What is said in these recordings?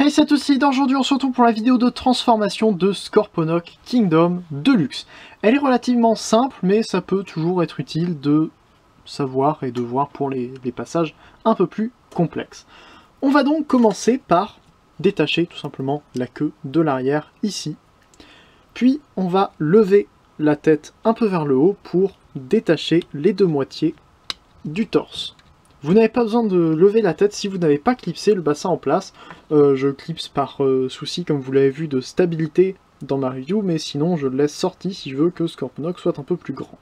Salut à tous, c'est Leader. Aujourd'hui on se retrouve pour la vidéo de transformation de Scorponok Kingdom Deluxe. Elle est relativement simple, mais ça peut toujours être utile de savoir et de voir pour les passages un peu plus complexes. On va donc commencer par détacher tout simplement la queue de l'arrière ici. Puis on va lever la tête un peu vers le haut pour détacher les deux moitiés du torse. Vous n'avez pas besoin de lever la tête si vous n'avez pas clipsé le bassin en place. Je clipse par souci, comme vous l'avez vu, de stabilité dans ma review, mais sinon je le laisse sorti si je veux que Scorponok soit un peu plus grand.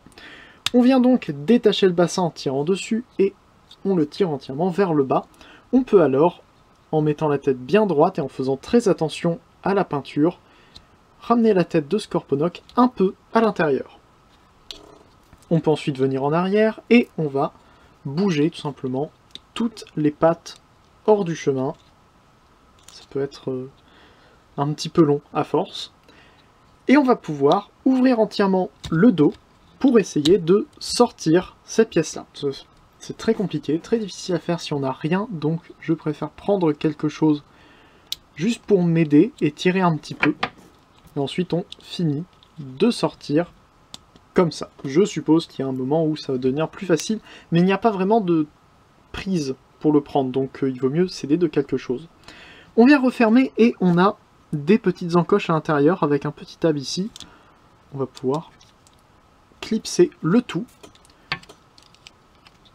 On vient donc détacher le bassin en tirant dessus et on le tire entièrement vers le bas. On peut alors, en mettant la tête bien droite et en faisant très attention à la peinture, ramener la tête de Scorponok un peu à l'intérieur. On peut ensuite venir en arrière et on va bouger tout simplement toutes les pattes hors du chemin. Ça peut être un petit peu long à force. Et on va pouvoir ouvrir entièrement le dos pour essayer de sortir cette pièce-là. C'est très compliqué, très difficile à faire si on n'a rien, donc je préfère prendre quelque chose juste pour m'aider et tirer un petit peu. Et ensuite on finit de sortir comme ça. Je suppose qu'il y a un moment où ça va devenir plus facile, mais il n'y a pas vraiment de prise pour le prendre, donc il vaut mieux s'aider de quelque chose. On vient refermer et on a des petites encoches à l'intérieur avec un petit tab ici. On va pouvoir clipser le tout.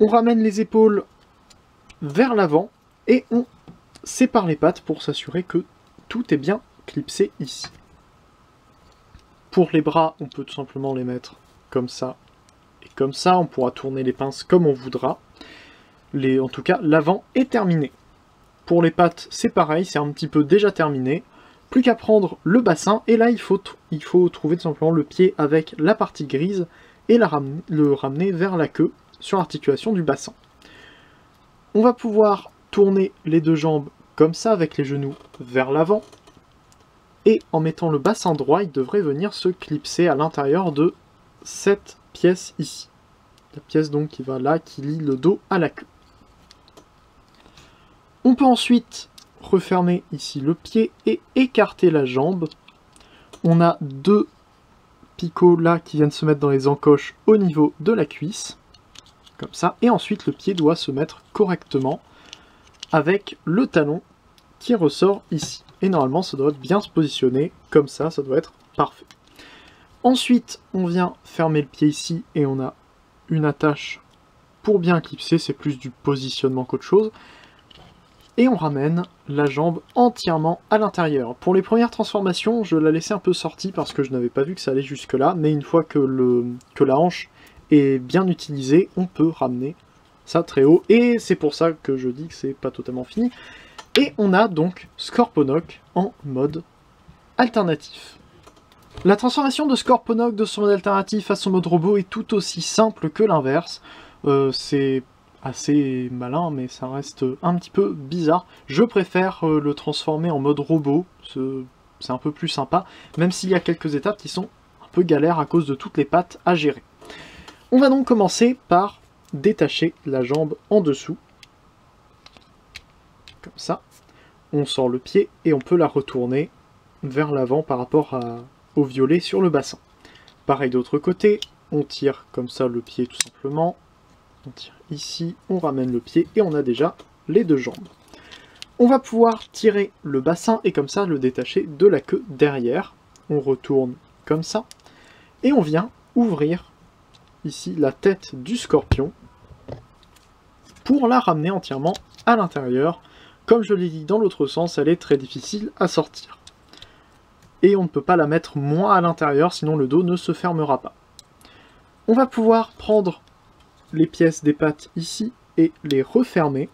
On ramène les épaules vers l'avant et on sépare les pattes pour s'assurer que tout est bien clipsé ici. Pour les bras, on peut tout simplement les mettre comme ça et comme ça. On pourra tourner les pinces comme on voudra. En tout cas, l'avant est terminé. Pour les pattes, c'est pareil, c'est un petit peu déjà terminé. Plus qu'à prendre le bassin, et là il faut trouver tout simplement le pied avec la partie grise et le ramener vers la queue sur l'articulation du bassin. On va pouvoir tourner les deux jambes comme ça avec les genoux vers l'avant. Et en mettant le bassin droit, il devrait venir se clipser à l'intérieur de cette pièce ici. La pièce donc qui va là, qui lie le dos à la queue. On peut ensuite refermer ici le pied et écarter la jambe. On a deux picots là qui viennent se mettre dans les encoches au niveau de la cuisse. Comme ça. Et ensuite le pied doit se mettre correctement avec le talon qui ressort ici. Et normalement ça doit bien se positionner comme ça doit être parfait. Ensuite on vient fermer le pied ici et on a une attache pour bien clipser, c'est plus du positionnement qu'autre chose. Et on ramène la jambe entièrement à l'intérieur. Pour les premières transformations, je la laissais un peu sortie parce que je n'avais pas vu que ça allait jusque là, mais une fois que la hanche est bien utilisée, on peut ramener ça très haut, et c'est pour ça que je dis que c'est pas totalement fini. Et on a donc Scorponok en mode alternatif. La transformation de Scorponok de son mode alternatif à son mode robot est tout aussi simple que l'inverse. C'est assez malin, mais ça reste un petit peu bizarre. Je préfère le transformer en mode robot, c'est un peu plus sympa, même s'il y a quelques étapes qui sont un peu galères à cause de toutes les pattes à gérer. On va donc commencer par détacher la jambe en dessous, comme ça. On sort le pied et on peut la retourner vers l'avant par rapport au violet sur le bassin. Pareil d'autre côté, on tire comme ça le pied tout simplement. On tire ici, on ramène le pied et on a déjà les deux jambes. On va pouvoir tirer le bassin et comme ça le détacher de la queue derrière. On retourne comme ça. Et on vient ouvrir ici la tête du scorpion pour la ramener entièrement à l'intérieur. Comme je l'ai dit dans l'autre sens, elle est très difficile à sortir. Et on ne peut pas la mettre moins à l'intérieur, sinon le dos ne se fermera pas. On va pouvoir prendre les pièces des pattes ici et les refermer.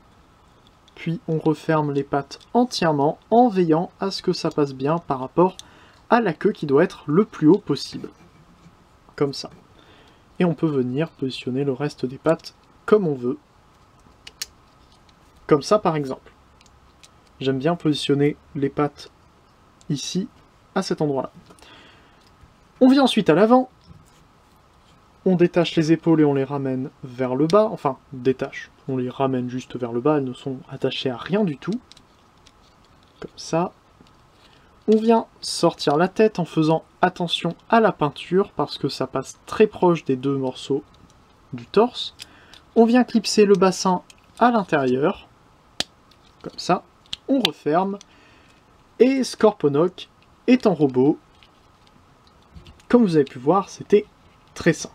Puis on referme les pattes entièrement en veillant à ce que ça passe bien par rapport à la queue qui doit être le plus haut possible. Comme ça. Et on peut venir positionner le reste des pattes comme on veut. Comme ça par exemple. J'aime bien positionner les pattes ici, à cet endroit-là. On vient ensuite à l'avant. On détache les épaules et on les ramène vers le bas. Enfin, détache. On les ramène juste vers le bas. Elles ne sont attachées à rien du tout. comme ça. On vient sortir la tête en faisant attention à la peinture, parce que ça passe très proche des deux morceaux du torse. On vient clipser le bassin à l'intérieur, comme ça. On referme, et Scorponok est en robot. Comme vous avez pu voir, c'était très simple.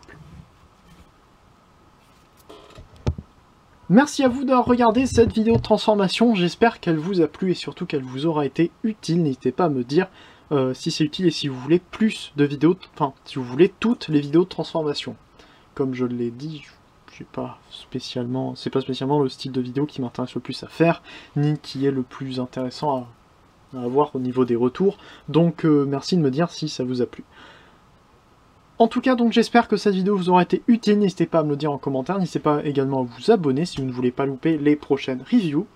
Merci à vous d'avoir regardé cette vidéo de transformation, j'espère qu'elle vous a plu et surtout qu'elle vous aura été utile. N'hésitez pas à me dire si c'est utile et si vous voulez plus de vidéos, enfin si vous voulez toutes les vidéos de transformation. Comme je l'ai dit, c'est pas spécialement le style de vidéo qui m'intéresse le plus à faire, ni qui est le plus intéressant à avoir au niveau des retours, donc merci de me dire si ça vous a plu. En tout cas, donc j'espère que cette vidéo vous aura été utile, n'hésitez pas à me le dire en commentaire, n'hésitez pas également à vous abonner si vous ne voulez pas louper les prochaines reviews.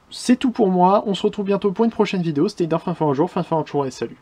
C'est tout pour moi, on se retrouve bientôt pour une prochaine vidéo, c'était Fin un jour, fin un jour et salut.